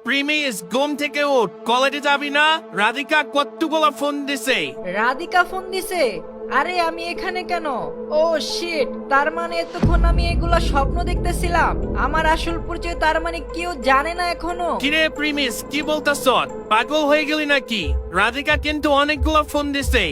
Premise ঘুম থেকে উঠ, কলেজে যাবি না? রাধিকা কতগুলো ফোন দিছে। রাধিকা ফোন দিছে? আরে আমি এখানে কেন? ও শিট, তার মানে এতক্ষণ আমি এগুলা স্বপ্ন দেখতেছিলাম। আমার আসল পরিচয় তার মানে কেউ জানে না এখনো। কিরে প্রিমিস, কি বলতাছ? পাগল হয়ে গেলি নাকি? রাধিকা কিন্তু অনেকগুলো ফোন দিছে,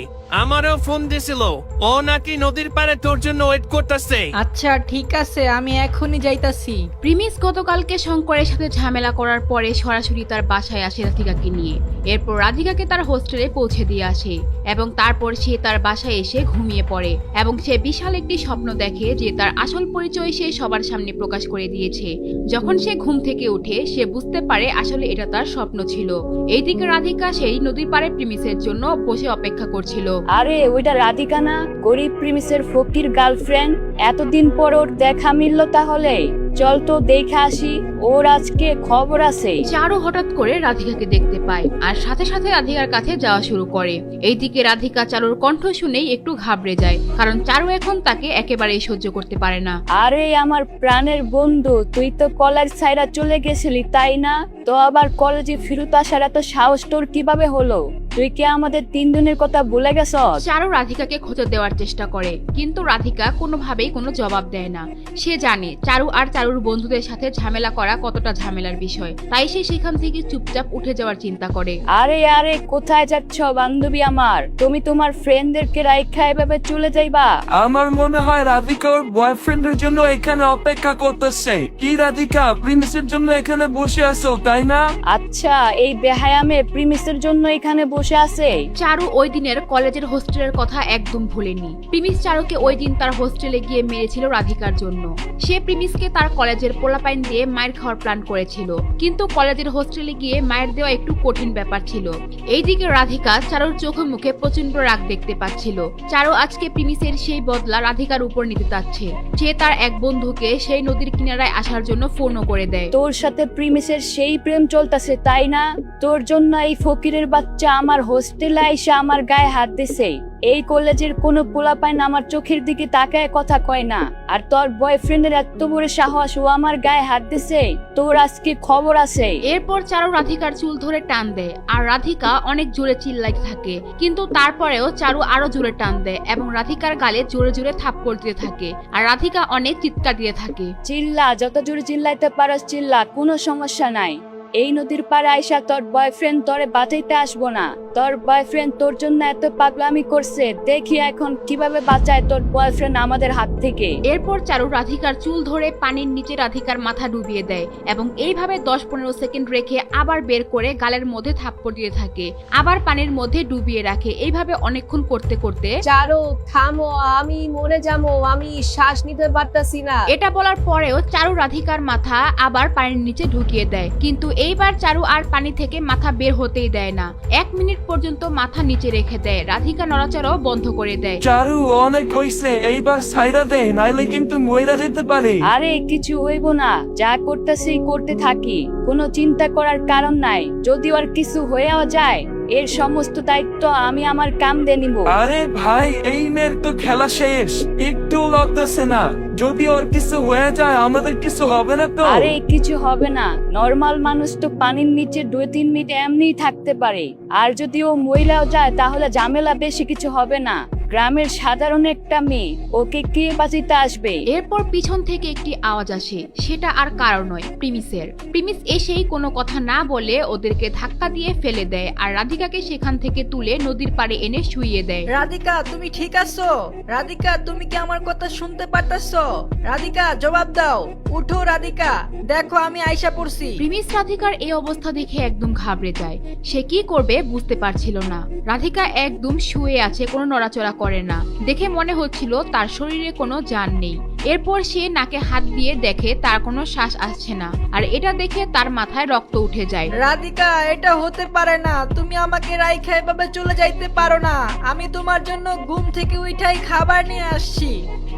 আমারও ফোন দিছিল। ও নাকি নদীর পাড়ে তোর জন্য ওয়েট করতেছে। আচ্ছা ঠিক আছে, আমি এখনই যাইতাছি। প্রিমিস গতকালকে শঙ্করের সাথে ঝামেলা করার পরে সরাসরি তার বাসায় আসে রাধিকাকে নিয়ে। এরপর রাধিকাকে তার হোস্টেলে পৌঁছে দিয়ে আসে এবং তারপর সে তার বাসায় এসে ঘুমিয়ে পড়ে এবং সে বিশাল একটি স্বপ্ন দেখে যে তার আসল পরিচয় সে সবার সামনে প্রকাশ করে দিয়েছে। যখন সে ঘুম থেকে উঠে সে বুঝতে পারে আসলে এটা তার স্বপ্ন ছিল। এইদিকে রাধিকা সেই নদীর পাড়ে প্রিমিসের জন্য বসে অপেক্ষা করছিল। আরে ওইটা রাধিকা না, গরিব প্রিমিসের ফকির গার্লফ্রেন্ড? এতদিন পর ওর দেখা মিলল তাহলে। চল তো দেখে আসি ওর আজকে খবর আছে। চারু হঠাৎ করে রাধিকাকে দেখতে পায় আর সাথে সাথে রাধিকার কাছে যাওয়া শুরু করে। এইদিকে রাধিকা চারুর কণ্ঠ শুনেই একটু ঘাবড়ে যায়, কারণ চারু এখন তাকে একেবারেই সহ্য করতে পারে না। আরে আমার প্রাণের বন্ধু, তুই তো কলেজ ছাইরা চলে গেছিলি তাই না? তো আবার কলেজে ফিরত আসার এত সাহস তোর কিভাবে হলো? তুই কি আমাদের 3 দিনের কথা ভুলে গেছস? চারু রাধিকাকে খোঁজা দেওয়ার চেষ্টা করে, কিন্তু রাধিকা কোনোভাবেই কোনো জবাব দেয় না। সে জানে চারু আর চারুর বন্ধুদের সাথে ঝামেলা করা কতটা ঝামেলার বিষয়, তাই সে সেখান থেকে চুপচাপ উঠে যাওয়ার চিন্তা করে। আরে আরে কোথায় যাচ্ছ বান্ধবী আমার? তুমি তোমার ফ্রেন্ডদেরকে রাইখা এভাবে চলে যাইবা? আমার মনে হয় রাধিকা ওর বয়ফ্রেন্ডের জন্য এখানে অপেক্ষা করতেছে। কি রাধিকা, প্রিন্সের জন্য এখানে বসে আছো তাই না? আচ্ছা, এই বেহায়ামে প্রিমিসের জন্য এখানে বসে আছে? চারু ওই দিনের কলেজের হোস্টেলের কথা একদম ভুলেনি। প্রিমিস চারুকে ওই দিন তার হোস্টেলে গিয়ে মেরেছিল রাধিকার জন্য। সে প্রিমিসকে তার কলেজের পোলাপাইন দিয়ে মায়ের খাওয়ার প্ল্যান করেছিল, কিন্তু কলেজের হোস্টেলে গিয়ে মায়ের দেওয়া একটু কঠিন ব্যাপার ছিল। এইদিকে রাধিকা চারুর চোখে মুখে প্রচন্ড রাগ দেখতে পাচ্ছিল। চারু আজকে প্রিমিসের সেই বদলা রাধিকার উপর নিতে চাচ্ছে। সে তার এক বন্ধুকে সেই নদীর কিনারায় আসার জন্য ফোনও করে দেয়। তোর সাথে প্রিমিসের সেই প্রেম চলতেছে তাই না? তোর জন্য এই ফকিরের বাচ্চা আমার হোস্টেলে আইসা আমার গায়ে হাত দিছে। এই কলেজের কোনো পোলাপাইন আমার চোখের দিকে তাকায় কথা কয় না, আর তোর বয়ফ্রেন্ডের এত বড় সাহস, ও আমার গায়ে হাত দিছে। তোর আজকে খবর আছে। এরপর চারু রাধিকার চুল ধরে টান দেয় আর রাধিকা অনেক জোরে চিল্লাইতে থাকে, কিন্তু তারপরেও চারু আরো জোরে টান দেয় এবং রাধিকার গালে জোরে জোরে থাপ্পড় দিতে থাকে আর রাধিকা অনেক চিৎকার দিয়ে থাকে। চিল্লা, যত জোরে চিল্লাইতে পারস চিল্লা, কোনো সমস্যা নাই। এই নদীর পাড়ে আইসা তোর বয়ফ্রেন্ড তোরে বাঁচাইতে আসবো না। তোর বয়ফ্রেন্ড তোর জন্য এত পাগলামি করছে, দেখি এখন কিভাবে বাঁচায় তোর বয়ফ্রেন্ড আমাদের হাত থেকে। এরপর চারু রাধিকার চুল ধরে পানির নিচে রাধিকার মাথা ডুবিয়ে দেয় এবং এইভাবে 10-15 সেকেন্ড রেখে আবার বের করে গালের মধ্যে থাপ্পড় দিয়ে থাকে, আবার পানির মধ্যে ডুবিয়ে রাখে। এইভাবে অনেকক্ষণ করতে করতে চারু থামো, আমি মরে যাবো, আমি শ্বাস নিতে পারতাছি না। এটা বলার পরেও চারু রাধিকার মাথা আবার পানির নিচে ঢুকিয়ে দেয়, কিন্তু এইবার চারু আর পানি থেকে মাথা বের হতেই দেয় না। 1 মিনিট পর্যন্ত মাথা নিচে রেখে দেয়। রাধিকা নড়াচড়াও বন্ধ করে দেয়। চারু অনেক হইছে, এইবার ছাইরা দে, নাইলে কিন্তু মইরা যেতে পারে। আরে কিছু হইব না, যা করতেছি করতে থাকি, কোনো চিন্তা করার কারণ নাই। যদি ওর কিছু হয়েও যায় এর সমস্ত দায়িত্ব আমি আমার কাঁধে নিব। আরে ভাই, এই মেয়ের তো খেলা শেষ, একটু লাগতেছে না। যদি ওর কিছু হয়ে যায় আমাদের কিছু হবে না তো? আরে কিছু হবে না, নরমাল মানুষ তো পানির নিচে 2-3 মিনিট এমনিই থাকতে পারে। আর যদি ও মহিলাও যায় তাহলে ঝামেলা বেশি কিছু হবে না। গ্রামের সাধারণ একটা মেয়ে, ওকে কে বাঁচিতে আসবে? এরপর পিছন থেকে একটি আওয়াজ আসে, সেটা আর কারো নয়, প্রিমিসের। প্রিমিস এসেই কোনো কথা না বলে ওদেরকে ধাক্কা দিয়ে ফেলে দেয় আর রাধিকাকে সেখান থেকে তুলে নদীর পাড়ে এনে শুইয়ে দেয়। রাধিকা তুমি ঠিক আছো? রাধিকা তুমি কি আমার কথা শুনতে পারতাছো? রাধিকা জবাব দাও, উঠো রাধিকা, দেখো আমি আইসা পড়ছি। প্রিমিস রাধিকার এই অবস্থা দেখে একদম ঘাবড়ে যায়। সে কি করবে বুঝতে পারছিল না। রাধিকা একদম শুয়ে আছে, কোনো নড়াচড়া করে না। দেখে মনে হচ্ছিল তার শরীরে কোনো জান নেই। এরপর সে নাকে হাত দিয়ে দেখে তার কোনো শ্বাস আসছে না, আর এটা দেখে তার মাথায় রক্ত উঠে যায়। রাধিকা এটা হতে পারে না, তুমি আমাকে রাইখা এভাবে চলে যাইতে পারো না। আমি তোমার জন্য ঘুম থেকে উঠাই খাবার নিয়ে আসছি।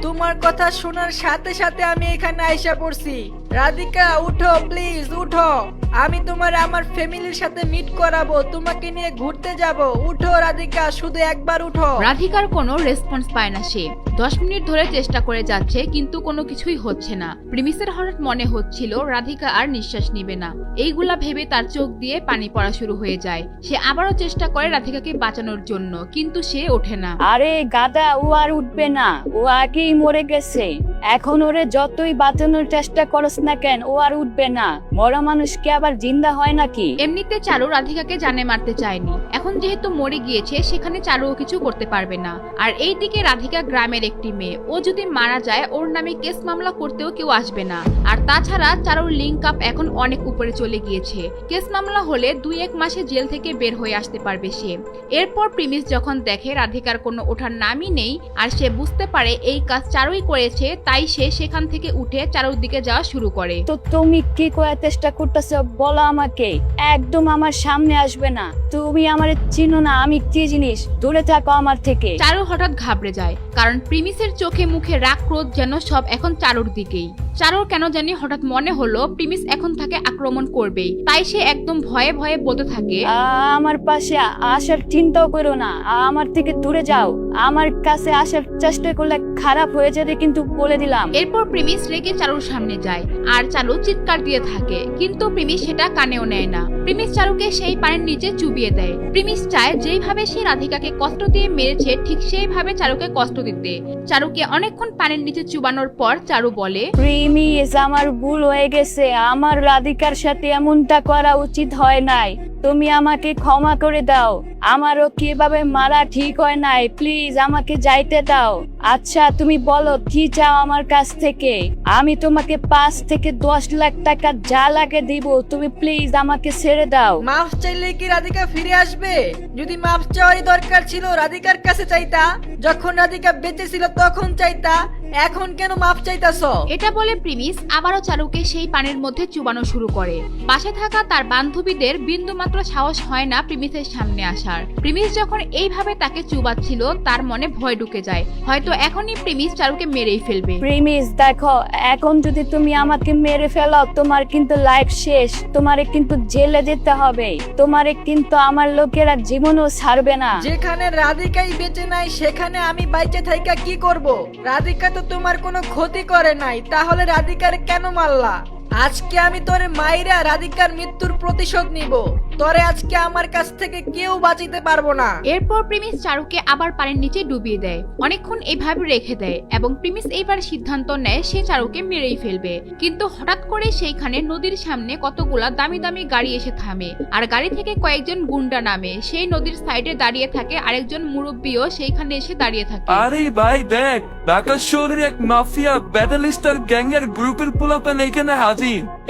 তোমার কথা শোনার সাথে সাথে আমি এখানে আইসা পড়ছি। রাধিকা উঠো প্লিজ, উঠো। আমি তোমার আমার ফ্যামিলির সাথে মিট করাবো, তোমাকে নিয়ে ঘুরতে যাব। উঠো রাধিকা, শুধু একবার উঠো। রাধিকার কোনো রেসপন্স পায় না সে। 10 মিনিট ধরে চেষ্টা করে যাচ্ছে, কিন্তু কোনো কিছুই হচ্ছে না। প্রিমিসের হঠাৎ মনে হচ্ছিল রাধিকা আর নিঃশ্বাস নিবে না। এইগুলা ভেবে তার চোখ দিয়ে পানি পড়া শুরু হয়ে যায়। সে আবারও চেষ্টা করে রাধিকাকে বাঁচানোর জন্য, কিন্তু সে ওঠে না। আরে গাদা, ও আর উঠবে না, ও আগেই মরে গেছে। এখন ওরে যতই বাঁচানোর চেষ্টা করস না কেন, ও আর উঠবে না। মরা মানুষকে আবার জিন্দা হয় নাকি? এমনিতে চারু রাধিকাকে জানে মারতে চায়নি, এখন যেহেতু মরে গিয়েছে সেখানে চারুও কিছু করতে পারবে না। আর এইদিকে রাধিকা গ্রামের একটি মেয়ে, ও যদি মারা যায় ওর নামে কেস মামলা করতেও কেউ আসবে না। আর তাছাড়া চারুর লিঙ্ক আপ এখন অনেক উপরে চলে গিয়েছে, কেস মামলা হলে 2-1 মাসে জেল থেকে বের হয়ে আসতে পারবে সে। এরপর প্রিমিস যখন দেখে রাধিকার কোনো ওঠার নামই নেই আর সে বুঝতে পারে এই কাজ চারুই করেছে, তাই সে সেখান থেকে উঠে চারুর দিকে যাওয়া শুরু করে। তো তুমি কি করার চেষ্টা করতেছো বলো আমাকে। একদম আমার সামনে আসবে না, তুমি আমার চিনো না আমি কি জিনিস, দূরে থাকো আমার থেকে। চারু হঠাৎ ঘাবড়ে যায়, কারণ প্রিমিসের চোখে মুখে রাগ ক্রোধ যেন সব এখন চারুর দিকেই। চারুর কেন জানি হঠাৎ মনে হলো প্রিমিস এখন তাকে আক্রমণ করবেই, তাই সে একদম ভয়ে ভয়ে বলতে থাকে, আমার পাশে আসার চিন্তাও করো না, আমার থেকে দূরে যাও। আমার কাছে আসার চেষ্টা করলে খারাপ হয়ে যাবে কিন্তু, বলে দিলাম। এরপর প্রিমিস রেগে চারুর সামনে যায় আর চারু চিৎকার দিয়ে থাকে, কিন্তু প্রিমিস সেটা কানেও নেয় না। প্রিমিস চারুকে সেই পানির নিচে চুবিয়ে দেয়। প্রিমিস চায় যেইভাবে সে রাধিকাকে কষ্ট দিয়ে মেরেছে ঠিক সেইভাবে চারুকে কষ্ট দিতে। চারুকে অনেকক্ষণ পানির নিচে চুবানোর পর চারু বলে, প্রিমিস আমার ভুল হয়ে গেছে, আমার রাধিকার সাথে এমনটা করা উচিত হয় নাই, তুমি আমাকে ক্ষমা করে দাও। আমারও কিভাবে মারা ঠিক হয় নাই, প্লিজ আমাকে যাইতে দাও। আচ্ছা তুমি বলো কি চাও আমার কাছ থেকে, আমি তোমাকে 5 থেকে 10 লাখ টাকা যা লাগে দিব, তুমি প্লিজ আমাকে ছেড়ে দাও। মাফ চাইলে কি রাধিকা ফিরে আসবে? যদি মাফ চাওয়ারই দরকার ছিল রাধিকার কাছে চাইতা, যখন রাধিকা বেঁচে ছিল তখন চাইতা, এখন কেন মাফ চাইতাছো? এটা বলে প্রিমিস আবারও চারুকে সেই পানির মধ্যে চুবানো শুরু করে। পাশে থাকা তার বান্ধবীদের বিন্দুমাত্র সাহস হয় না প্রিমিসের সামনে আসার। প্রিমিস যখন এইভাবে তাকে চুবাচ্ছিল তার মনে ভয় ঢুকে যায়, হয়তো এখনই প্রিমিস চারুকে মেরেই ফেলবে। প্রিমিস দেখো, এখন যদি তুমি আমাকে মেরে ফেলো তোমার কিন্তু লাইফ শেষ, তোমারে কিন্তু জেলে যেতে হবে, তোমারে কিন্তু আমার লোকেরা জীবনও ছাড়বে না। যেখানে রাধিকাই বেঁচে নাই সেখানে আমি বাইচে থাইকা কি করব? রাধিকা তো তোমার কোনো ক্ষতি করে নাই, তাহলে রাধিকার কেন মারলা? আজকে আমি তোরে মাইরা রাধিকার মৃত্যুর প্রতিশোধ নিব, তোরে আজকে আমার কাছ থেকে কেউ বাঁচাইতে পারবো না। এরপর প্রিমিস চারুকে আবার পানির নিচে ডুবিয়ে দেয়, অনেকক্ষণ এইভাবে রেখে দেয় এবং প্রিমিস এইবার সিদ্ধান্ত নেয় সে চারুকে মেরেই ফেলবে। কিন্তু হঠাৎ করে সেইখানে নদীর সামনে কতগুলা দামি দামি গাড়ি এসে থামে আর গাড়ি থেকে কয়েকজন গুন্ডা নামে। সেই নদীর সাইডে দাঁড়িয়ে থাকে আরেকজন মুরব্বিও সেইখানে এসে দাঁড়িয়ে থাকে। আরে ভাই দেখ, ঢাকা শহরের এক মাফিয়া ব্যাটালিস্টার গ্যাংয়ের গ্রুপের পোলাপান এখানে হাজির।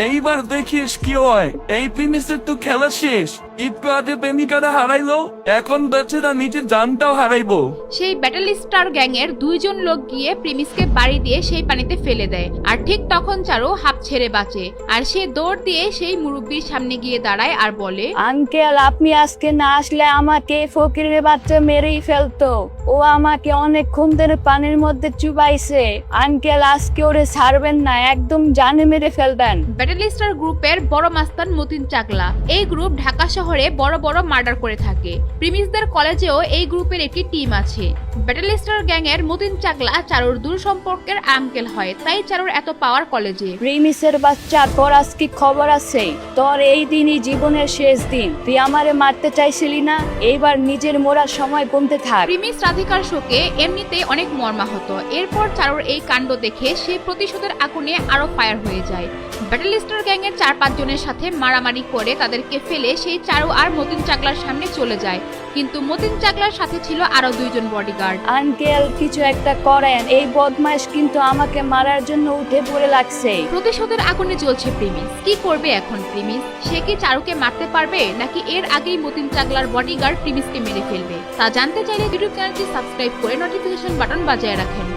এইবার দেখিস কি হয়। এই প্রিমিসের তো খেলা শেষ, একটু আগে প্রেমিকারা হারাইলো, এখন বেচারা নিজের জানটাও হারাইবো। সেই ব্যাটালিস্টার গ্যাংয়ের 2 জন লোক গিয়ে প্রিমিসকে বাড়ি দিয়ে সেই পানিতে ফেলে দেয়। আর ঠিক তখন চারু হাঁপ ছেড়ে বাঁচে আর সে দৌড় দিয়ে সেই মুরব্বির সামনে গিয়ে দাঁড়ায় আর বলে, আঙ্কেল আপনি আজকে না আসলে আমাকে ফকিরের বাচ্চা মেরেই ফেলতো, ও আমাকে অনেকক্ষণ ধরে পানির মধ্যে চুবাইছে। আঙ্কেল আজকে ওরে ছাড়বেন না, একদম জানে মেরে ফেলবেন। ব্যাটালিস্টার গ্রুপের বড় মাস্তান মতিন চাকলা। এই গ্রুপ ঢাকা শহরে বড় বড় মার্ডার করে থাকে। প্রিমিসদের কলেজেও এই গ্রুপের একটি টিম আছে। ব্যাটালিস্টার গ্যাংয়ের মতিন চাকলা চারুর দূর সম্পর্কের আঙ্কেল হয়, তাই চারুর এত পাওয়ার কলেজে। প্রিমিসের বাচ্চা, তোর আজকে খবর আছে, তোর এই দিনই জীবনের শেষ দিন। তুই আমারে মারতে চাইছিলি না, এইবার নিজের মরার সময় কমতে থাক। প্রিমিস রাধিকার শোকে এমনিতেই অনেক মর্মাহত। এরপর চারুর এই কাণ্ড দেখে সে প্রতিশোধের আগুনে আরো ফায়ার হয়ে যায়। ব্যাটালিস্টার গ্যাংয়ের 4-5 জনের সাথে মারামারি করে তাদেরকে ফেলে সেই চারু আর মতিন চাকলার সামনে চলে যায়, কিন্তু মতিন চাকলার সাথে ছিল আরো 2 জন বডিগার্ড। আঙ্কেল কিছু একটা করেন, এই বদমাইশ কিন্তু আমাকে মারার জন্য উঠে পড়ে লাগছে। প্রতিশোধের আগুনে জ্বলছে প্রিমিস। কি করবে এখন প্রিমিস? সে কি চারুকে মারতে পারবে নাকি এর আগেই মতিন চাকলার বডিগার্ড প্রিমিসকে মেরে ফেলবে? তা জানতে চাইলে ইউটিউব চ্যানেলটি সাবস্ক্রাইব করে নোটিফিকেশন বাটন বাজিয়ে রাখেন।